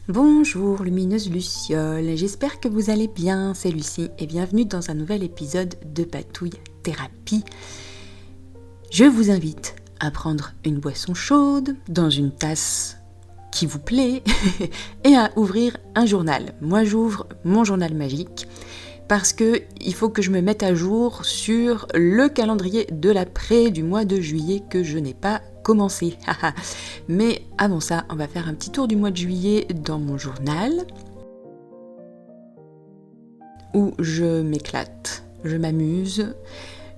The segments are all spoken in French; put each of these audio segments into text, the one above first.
Bonjour lumineuse Luciole, j'espère que vous allez bien, c'est Lucie et bienvenue dans un nouvel épisode de Patouille Thérapie. Je vous invite à prendre une boisson chaude dans une tasse qui vous plaît et à ouvrir un journal. Moi j'ouvre mon journal magique parce que il faut que je me mette à jour sur le calendrier de l'après du mois de juillet que je n'ai pas commencé. Mais avant ça, on va faire un petit tour du mois de juillet dans mon journal où je m'éclate, je m'amuse,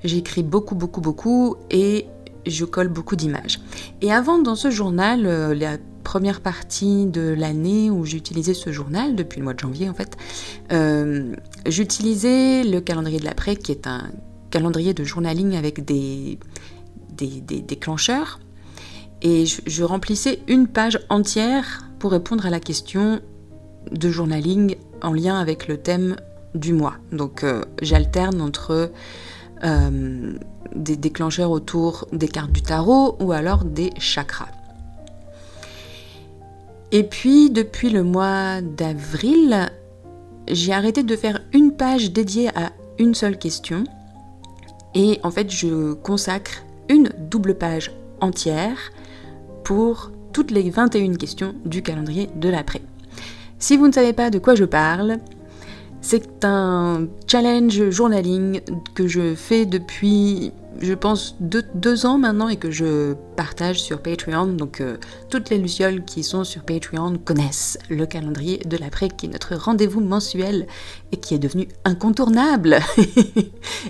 j'écris beaucoup et je colle beaucoup d'images. Et avant, dans ce journal, la première partie de l'année où j'utilisais ce journal, depuis le mois de janvier en fait, j'utilisais le calendrier de l'après qui est un calendrier de journaling avec des déclencheurs. Et je remplissais une page entière pour répondre à la question de journaling en lien avec le thème du mois. Donc j'alterne entre des déclencheurs autour des cartes du tarot ou alors des chakras. Et puis depuis le mois d'avril, j'ai arrêté de faire une page dédiée à une seule question. Et en fait, je consacre une double page entière pour toutes les 21 questions du calendrier de l'après. Si vous ne savez pas de quoi je parle, c'est un challenge journaling que je fais depuis, je pense, 2 ans maintenant et que je partage sur Patreon. Donc toutes les lucioles qui sont sur Patreon connaissent le calendrier de l'après qui est notre rendez-vous mensuel et qui est devenu incontournable.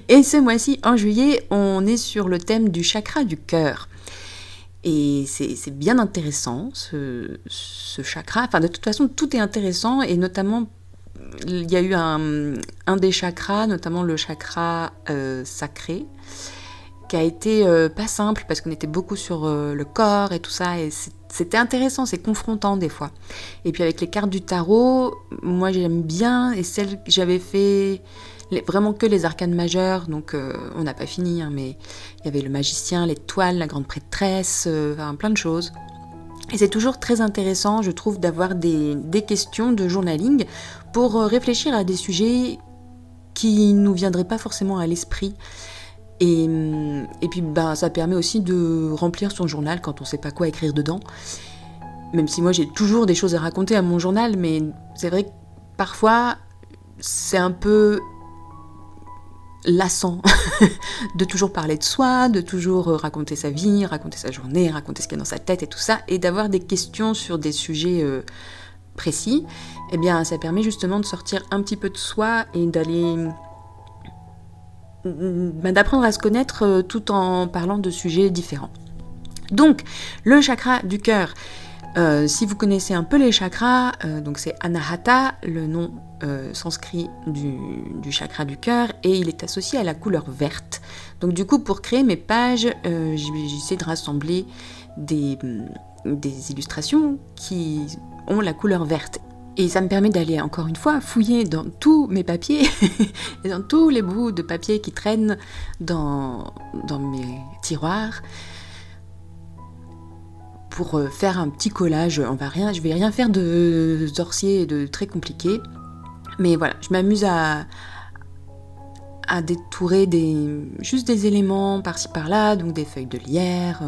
Et ce mois-ci, en juillet, on est sur le thème du chakra du cœur. Et c'est bien intéressant, ce chakra. Enfin, de toute façon, tout est intéressant, et notamment, il y a eu un des chakras, notamment le chakra sacré, qui a été pas simple, parce qu'on était beaucoup sur le corps et tout ça, et c'était intéressant, c'est confrontant des fois. Et puis avec les cartes du tarot, moi j'aime bien, et celles que j'avais fait... vraiment que les arcanes majeures, donc on n'a pas fini, hein, mais il y avait le magicien, l'étoile, la grande prêtresse, plein de choses. Et c'est toujours très intéressant, je trouve, d'avoir des questions de journaling pour réfléchir à des sujets qui ne nous viendraient pas forcément à l'esprit. Et puis ça permet aussi de remplir son journal quand on ne sait pas quoi écrire dedans. Même si moi j'ai toujours des choses à raconter à mon journal, mais c'est vrai que parfois c'est un peu lassant de toujours parler de soi, de toujours raconter sa vie, raconter sa journée, raconter ce qu'il y a dans sa tête et tout ça, et d'avoir des questions sur des sujets précis. Eh bien, ça permet justement de sortir un petit peu de soi et d'apprendre à se connaître tout en parlant de sujets différents. Donc, le chakra du cœur. Si vous connaissez un peu les chakras, donc c'est Anahata, le nom sanskrit du chakra du cœur, et il est associé à la couleur verte. Donc du coup, pour créer mes pages, j'essaie de rassembler des illustrations qui ont la couleur verte. Et ça me permet d'aller, encore une fois, fouiller dans tous mes papiers et dans tous les bouts de papier qui traînent dans mes tiroirs, pour faire un petit collage. Je vais rien faire de sorcier et de très compliqué, mais voilà, je m'amuse à détourer juste des éléments par-ci par-là, donc des feuilles de lierre,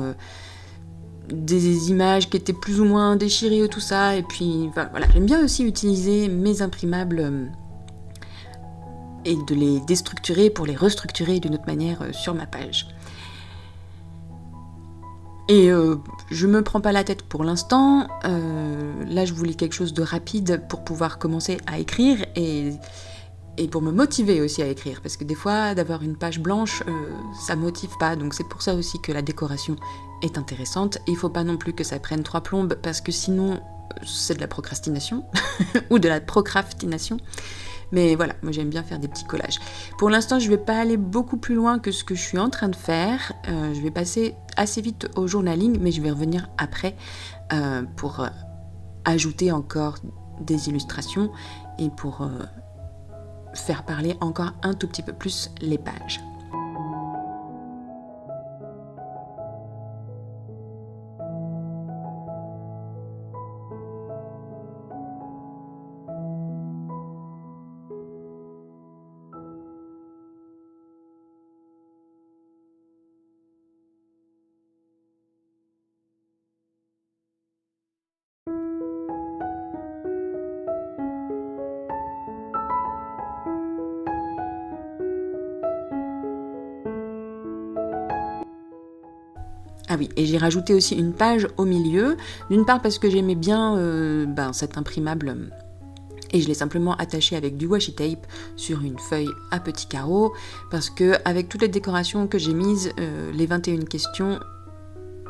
des images qui étaient plus ou moins déchirées, tout ça, et puis voilà, j'aime bien aussi utiliser mes imprimables et de les déstructurer pour les restructurer d'une autre manière sur ma page. Et je me prends pas la tête pour l'instant. Là, je voulais quelque chose de rapide pour pouvoir commencer à écrire et pour me motiver aussi à écrire. Parce que des fois, d'avoir une page blanche, ça motive pas. Donc c'est pour ça aussi que la décoration est intéressante. Il faut pas non plus que ça prenne 3 plombes, parce que sinon, c'est de la procrastination ou de la procrastination. Mais voilà, moi j'aime bien faire des petits collages. Pour l'instant, je vais pas aller beaucoup plus loin que ce que je suis en train de faire. Je vais passer assez vite au journaling, mais je vais revenir après pour ajouter encore des illustrations et pour faire parler encore un tout petit peu plus les pages. Ah oui, et j'ai rajouté aussi une page au milieu, d'une part parce que j'aimais bien cet imprimable et je l'ai simplement attaché avec du washi tape sur une feuille à petits carreaux, parce que avec toutes les décorations que j'ai mises, les 21 questions,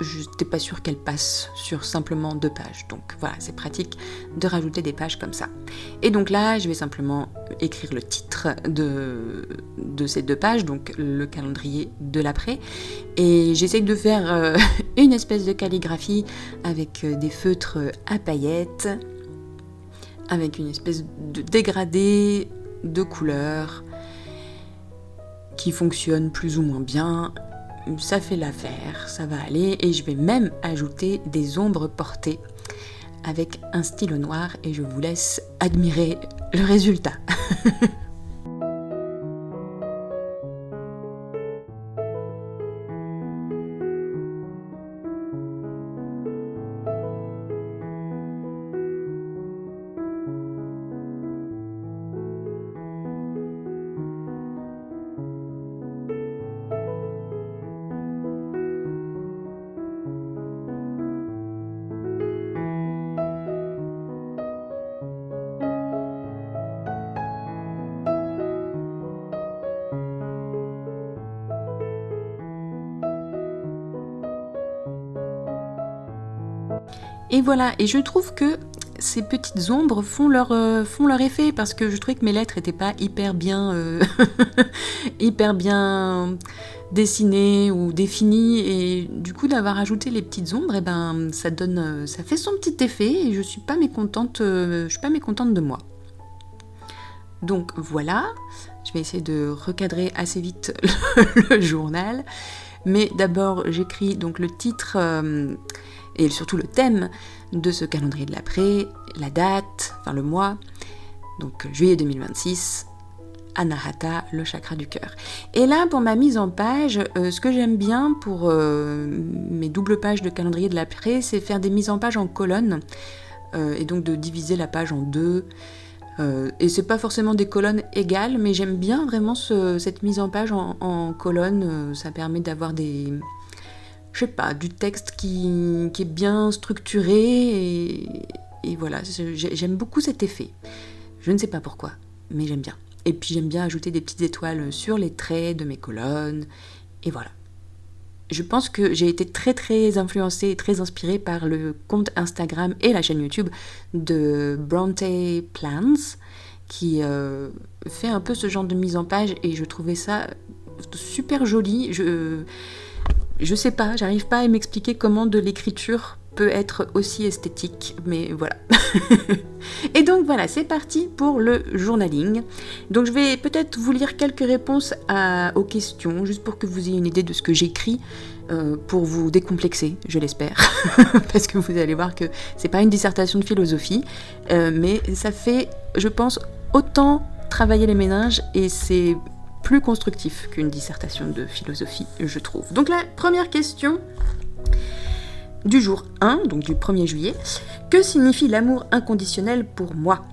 je n'étais pas sûre qu'elles passent sur simplement 2 pages. Donc voilà, c'est pratique de rajouter des pages comme ça. Et donc là, je vais simplement écrire le titre de ces 2 pages, donc le calendrier de l'après. Et j'essaye de faire une espèce de calligraphie avec des feutres à paillettes, avec une espèce de dégradé de couleurs qui fonctionne plus ou moins bien. Ça fait l'affaire, ça va aller, et je vais même ajouter des ombres portées avec un stylo noir et je vous laisse admirer le résultat. Et voilà, et je trouve que ces petites ombres font leur effet, parce que je trouvais que mes lettres n'étaient pas hyper bien, hyper bien dessinées ou définies, et du coup d'avoir ajouté les petites ombres, ça fait son petit effet, et je suis pas mécontente de moi. Donc voilà, je vais essayer de recadrer assez vite le journal, mais d'abord j'écris donc le titre et surtout le thème de ce calendrier de l'après, la date, enfin le mois, donc juillet 2026, Anahata, le chakra du cœur. Et là, pour ma mise en page, ce que j'aime bien pour mes doubles pages de calendrier de l'après, c'est faire des mises en page en colonnes, et donc de diviser la page en 2. Et c'est pas forcément des colonnes égales, mais j'aime bien vraiment cette mise en page en colonnes. Ça permet d'avoir du texte qui est bien structuré, et voilà, j'aime beaucoup cet effet. Je ne sais pas pourquoi, mais j'aime bien. Et puis j'aime bien ajouter des petites étoiles sur les traits de mes colonnes, et voilà. Je pense que j'ai été très très influencée et très inspirée par le compte Instagram et la chaîne YouTube de Bronte Plans, qui fait un peu ce genre de mise en page, et je trouvais ça super joli. Je sais pas, j'arrive pas à m'expliquer comment de l'écriture peut être aussi esthétique, mais voilà. Et donc voilà, c'est parti pour le journaling. Donc je vais peut-être vous lire quelques réponses aux questions, juste pour que vous ayez une idée de ce que j'écris, pour vous décomplexer, je l'espère, parce que vous allez voir que c'est pas une dissertation de philosophie, mais ça fait, je pense, autant travailler les méninges, et c'est plus constructif qu'une dissertation de philosophie, je trouve. Donc la première question du jour 1, donc du 1er juillet, que signifie l'amour inconditionnel pour moi ?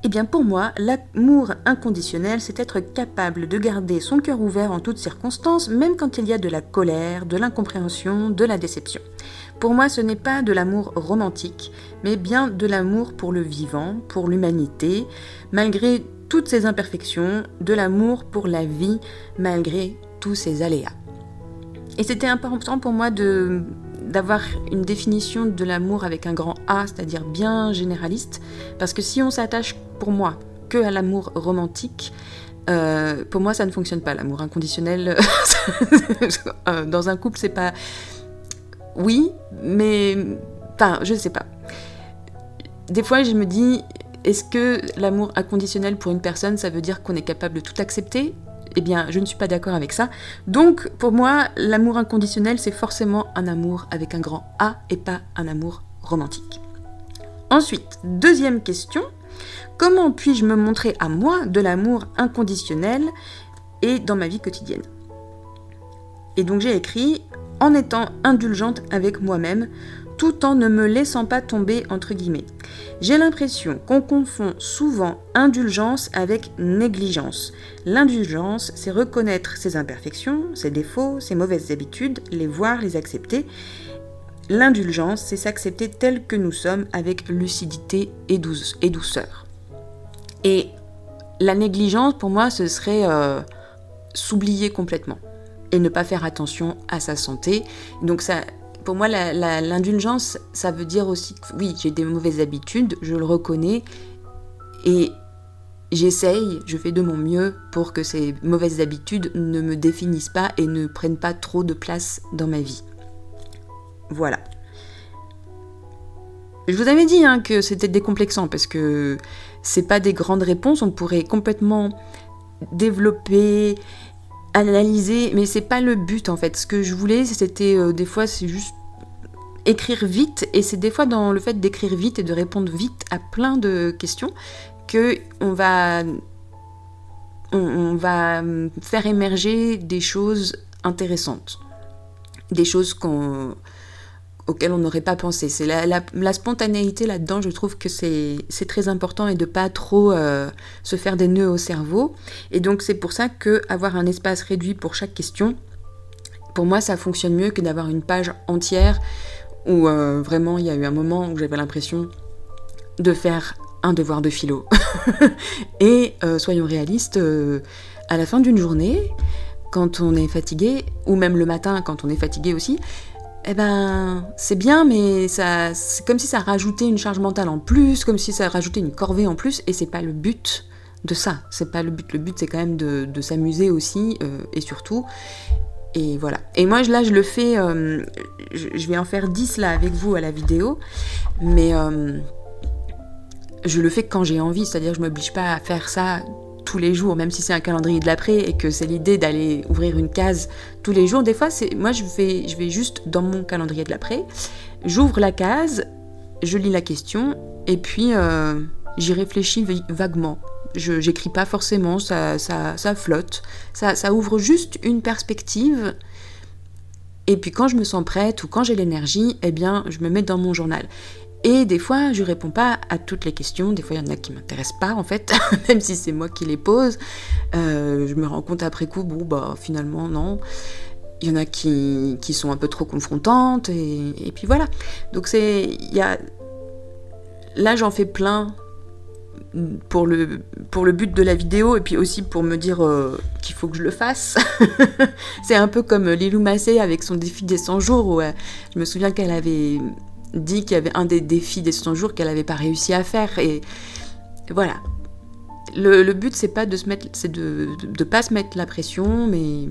Eh bien pour moi, l'amour inconditionnel, c'est être capable de garder son cœur ouvert en toutes circonstances, même quand il y a de la colère, de l'incompréhension, de la déception. Pour moi, ce n'est pas de l'amour romantique, mais bien de l'amour pour le vivant, pour l'humanité, malgré toutes ses imperfections, de l'amour pour la vie, malgré tous ses aléas. Et c'était important pour moi d'avoir une définition de l'amour avec un grand A, c'est-à-dire bien généraliste, parce que si on s'attache, pour moi, que à l'amour romantique, pour moi ça ne fonctionne pas. L'amour inconditionnel dans un couple, c'est pas... Oui, mais... Enfin, je sais pas. Des fois, je me dis, est-ce que l'amour inconditionnel pour une personne, ça veut dire qu'on est capable de tout accepter ? Eh bien, je ne suis pas d'accord avec ça. Donc, pour moi, l'amour inconditionnel, c'est forcément un amour avec un grand A et pas un amour romantique. Ensuite, deuxième question. Comment puis-je me montrer à moi de l'amour inconditionnel et dans ma vie quotidienne ? Et donc, j'ai écrit « En étant indulgente avec moi-même, tout en ne me laissant pas tomber entre guillemets. J'ai l'impression qu'on confond souvent indulgence avec négligence. L'indulgence, c'est reconnaître ses imperfections, ses défauts, ses mauvaises habitudes, les voir, les accepter. L'indulgence, c'est s'accepter tel que nous sommes avec lucidité et douceur. Et la négligence, pour moi, ce serait s'oublier complètement et ne pas faire attention à sa santé. Donc ça, pour moi, l'indulgence, ça veut dire aussi que oui, j'ai des mauvaises habitudes, je le reconnais et j'essaye, je fais de mon mieux pour que ces mauvaises habitudes ne me définissent pas et ne prennent pas trop de place dans ma vie. Voilà. Je vous avais dit que c'était décomplexant parce que c'est pas des grandes réponses, on pourrait complètement développer, analyser, mais c'est pas le but en fait. Ce que je voulais, c'était des fois, c'est juste écrire vite, et c'est des fois dans le fait d'écrire vite et de répondre vite à plein de questions que on va faire émerger des choses intéressantes, des choses auxquelles on n'aurait pas pensé. C'est la spontanéité là-dedans, je trouve que c'est très important, et de pas trop se faire des nœuds au cerveau. Et donc c'est pour ça que avoir un espace réduit pour chaque question, pour moi ça fonctionne mieux que d'avoir une page entière où vraiment il y a eu un moment où j'avais l'impression de faire un devoir de philo. Et soyons réalistes, à la fin d'une journée, quand on est fatigué, ou même le matin quand on est fatigué aussi, c'est bien, mais c'est comme si ça rajoutait une charge mentale en plus, comme si ça rajoutait une corvée en plus, et c'est pas le but de ça. C'est pas le but. Le but, c'est quand même de s'amuser aussi, et surtout. Et voilà. Et moi, là, je le fais... je vais en faire 10 là avec vous à la vidéo, mais je le fais quand j'ai envie, c'est-à-dire que je m'oblige pas à faire ça tous les jours, même si c'est un calendrier de l'après et que c'est l'idée d'aller ouvrir une case tous les jours. Des fois, moi, je vais juste dans mon calendrier de l'après, j'ouvre la case, je lis la question, et puis j'y réfléchis vaguement. J'écris pas forcément, ça flotte, ça ouvre juste une perspective, et puis quand je me sens prête ou quand j'ai l'énergie, je me mets dans mon journal. Et des fois, je réponds pas à toutes les questions. Des fois, il y en a qui m'intéressent pas, en fait, même si c'est moi qui les pose. Je me rends compte après coup, finalement, non. Il y en a qui sont un peu trop confrontantes, et puis voilà. Donc là, j'en fais plein pour le but de la vidéo, et puis aussi pour me dire qu'il faut que je le fasse. C'est un peu comme Lilou Massé avec son défi des 100 jours, où je me souviens qu'elle avait dit qu'il y avait un des défis des 100 jours qu'elle n'avait pas réussi à faire, et voilà. Le but, c'est pas de pas se mettre la pression, mais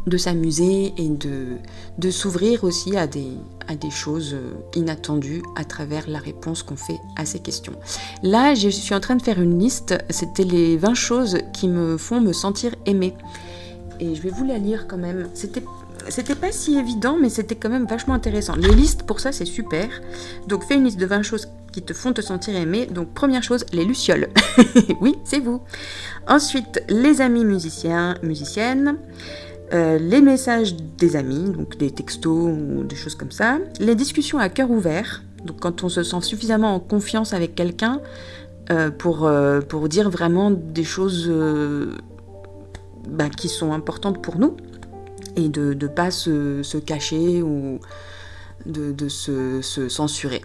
de s'amuser et de s'ouvrir aussi à des choses inattendues à travers la réponse qu'on fait à ces questions. Là, je suis en train de faire une liste, c'était les 20 choses qui me font me sentir aimée. Et je vais vous la lire quand même. C'était pas si évident, mais c'était quand même vachement intéressant. Les listes, pour ça, c'est super. Donc, fais une liste de 20 choses qui te font te sentir aimé. Donc, première chose, les lucioles. Oui, c'est vous. Ensuite, les amis musiciennes. Les messages des amis, donc des textos ou des choses comme ça. Les discussions à cœur ouvert. Donc, quand on se sent suffisamment en confiance avec quelqu'un pour dire vraiment des choses qui sont importantes pour nous. Et de ne pas se cacher ou de se censurer.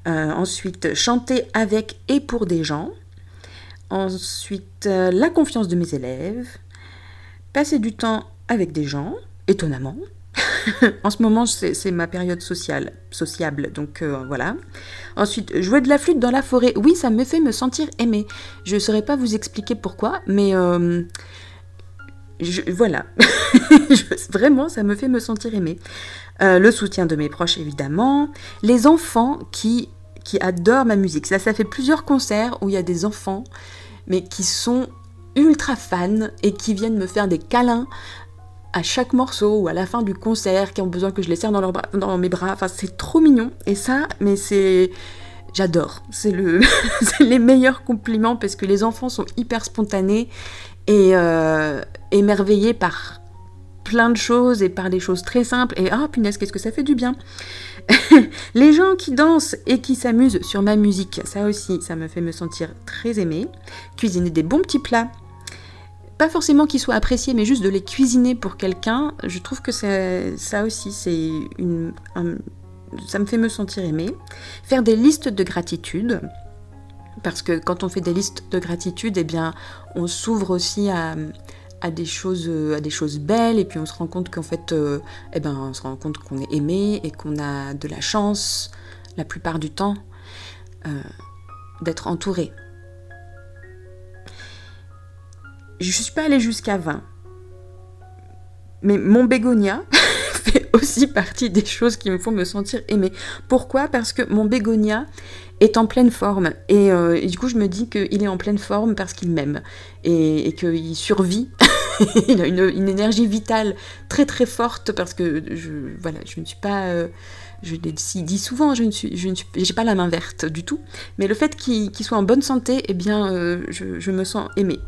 Ensuite, chanter avec et pour des gens. Ensuite, la confiance de mes élèves. Passer du temps avec des gens, étonnamment. En ce moment, c'est ma période sociable, donc voilà. Ensuite, jouer de la flûte dans la forêt. Oui, ça me fait me sentir aimée. Je ne saurais pas vous expliquer pourquoi, mais... voilà, vraiment, ça me fait me sentir aimée. Le soutien de mes proches, évidemment. Les enfants qui adorent ma musique. Ça fait plusieurs concerts où il y a des enfants, mais qui sont ultra fans et qui viennent me faire des câlins à chaque morceau ou à la fin du concert, qui ont besoin que je les serre dans mes bras. Enfin, c'est trop mignon. Et ça, mais j'adore. C'est les meilleurs compliments, parce que les enfants sont hyper spontanés et émerveillés par plein de choses et par des choses très simples et ah punaise qu'est-ce que ça fait du bien. Les gens qui dansent et qui s'amusent sur ma musique, ça aussi ça me fait me sentir très aimée. Cuisiner des bons petits plats, pas forcément qu'ils soient appréciés mais juste de les cuisiner pour quelqu'un, je trouve que ça aussi ça me fait me sentir aimée. Faire des listes de gratitude, parce que quand on fait des listes de gratitude, eh bien, on s'ouvre aussi à des choses belles, et puis on se rend compte qu'en fait, on se rend compte qu'on est aimé et qu'on a de la chance, la plupart du temps, d'être entouré. Je ne suis pas allée jusqu'à 20, mais mon bégonia fait aussi partie des choses qui me font me sentir aimée. Pourquoi ? Parce que mon bégonia est en pleine forme et du coup je me dis qu'il est en pleine forme parce qu'il m'aime et qu'il survit. Il a une énergie vitale très très forte parce que je ne suis pas je l'ai dit souvent, j'ai pas la main verte du tout, mais le fait qu'il soit en bonne santé, eh bien je me sens aimée.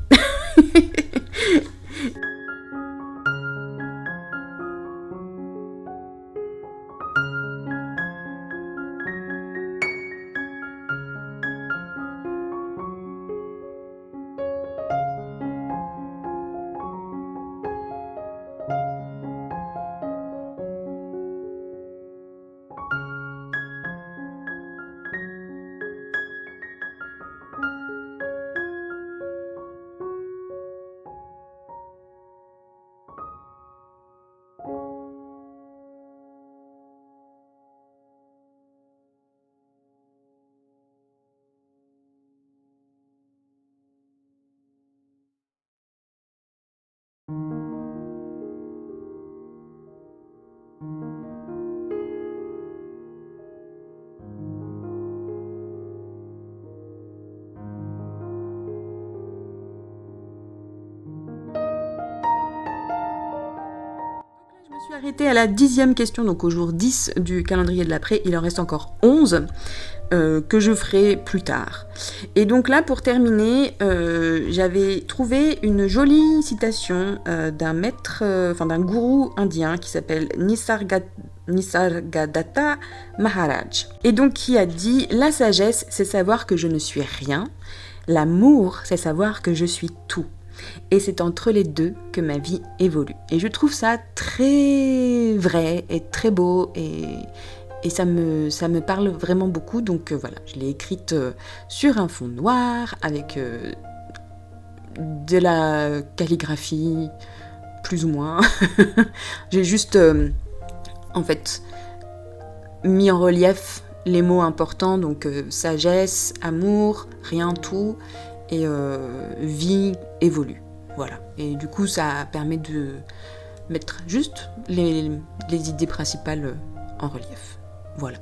Je me suis arrêtée à la 10e question, donc au jour 10 du calendrier de l'après, il en reste encore 11 que je ferai plus tard. Et donc là, pour terminer, j'avais trouvé une jolie citation d'un maître, d'un gourou indien qui s'appelle Nisargadatta Maharaj. Et donc qui a dit « La sagesse, c'est savoir que je ne suis rien. L'amour, c'est savoir que je suis tout. Et c'est entre les deux que ma vie évolue. » Et je trouve ça très vrai et très beau et ça me parle vraiment beaucoup. Donc voilà, je l'ai écrite sur un fond noir avec de la calligraphie, plus ou moins. J'ai juste, en fait, mis en relief les mots importants, donc sagesse, amour, rien, tout, et vie évolue. Voilà. Et du coup, ça permet de mettre juste les idées principales en relief. Voilà.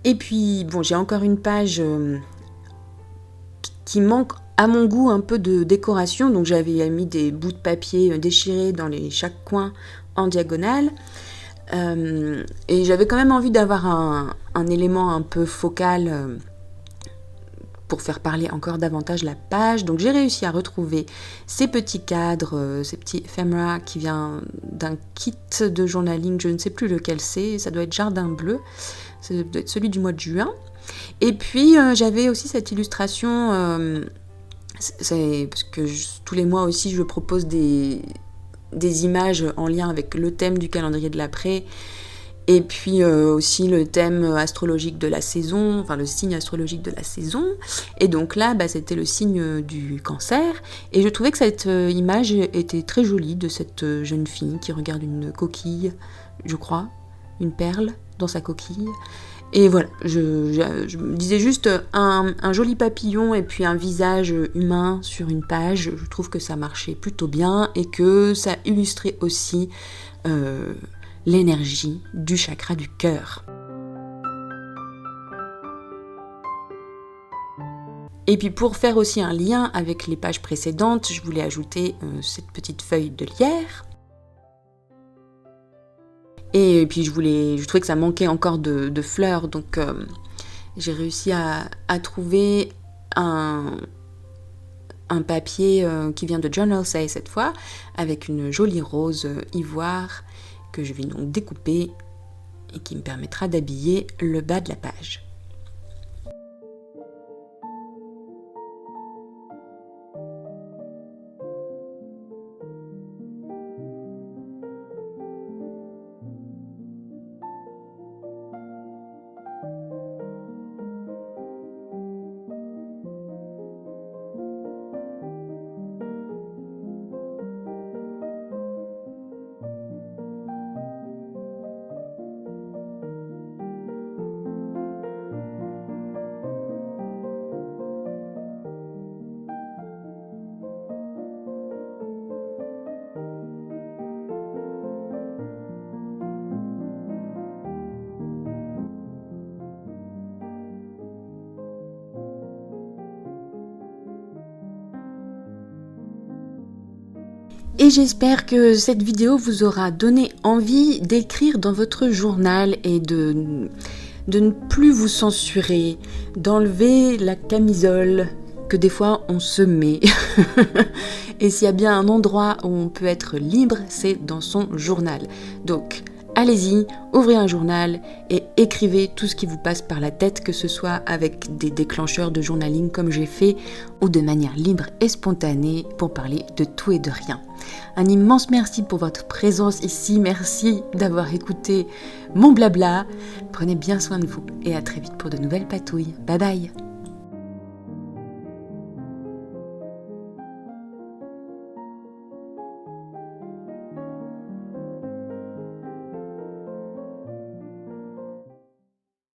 Et puis, bon, j'ai encore une page qui manque à mon goût un peu de décoration, donc j'avais mis des bouts de papier déchirés dans chaque coin en diagonale. Et j'avais quand même envie d'avoir un élément un peu focal pour faire parler encore davantage la page. Donc j'ai réussi à retrouver ces petits cadres, ces petits ephemera qui vient d'un kit de journaling, je ne sais plus lequel c'est, ça doit être Jardin Bleu, ça doit être celui du mois de juin. Et puis j'avais aussi cette illustration, parce que tous les mois aussi je propose des images en lien avec le thème du calendrier de l'après, et puis aussi le thème astrologique de la saison, enfin le signe astrologique de la saison. Et donc là, c'était le signe du Cancer. Et je trouvais que cette image était très jolie de cette jeune fille qui regarde une coquille, je crois, une perle dans sa coquille. Et voilà, je me disais juste un joli papillon et puis un visage humain sur une page. Je trouve que ça marchait plutôt bien et que ça illustrait aussi l'énergie du chakra du cœur. Et puis pour faire aussi un lien avec les pages précédentes, je voulais ajouter cette petite feuille de lierre. Et puis je trouvais que ça manquait encore de fleurs, donc j'ai réussi à trouver un papier qui vient de Journal Say cette fois, avec une jolie rose ivoire que je vais donc découper et qui me permettra d'habiller le bas de la page. Et j'espère que cette vidéo vous aura donné envie d'écrire dans votre journal et de ne plus vous censurer, d'enlever la camisole que des fois on se met. Et s'il y a bien un endroit où on peut être libre, c'est dans son journal. Donc allez-y, ouvrez un journal et écrivez tout ce qui vous passe par la tête, que ce soit avec des déclencheurs de journaling comme j'ai fait, ou de manière libre et spontanée pour parler de tout et de rien. Un immense merci pour votre présence ici, merci d'avoir écouté mon blabla. Prenez bien soin de vous et à très vite pour de nouvelles patouilles. Bye bye.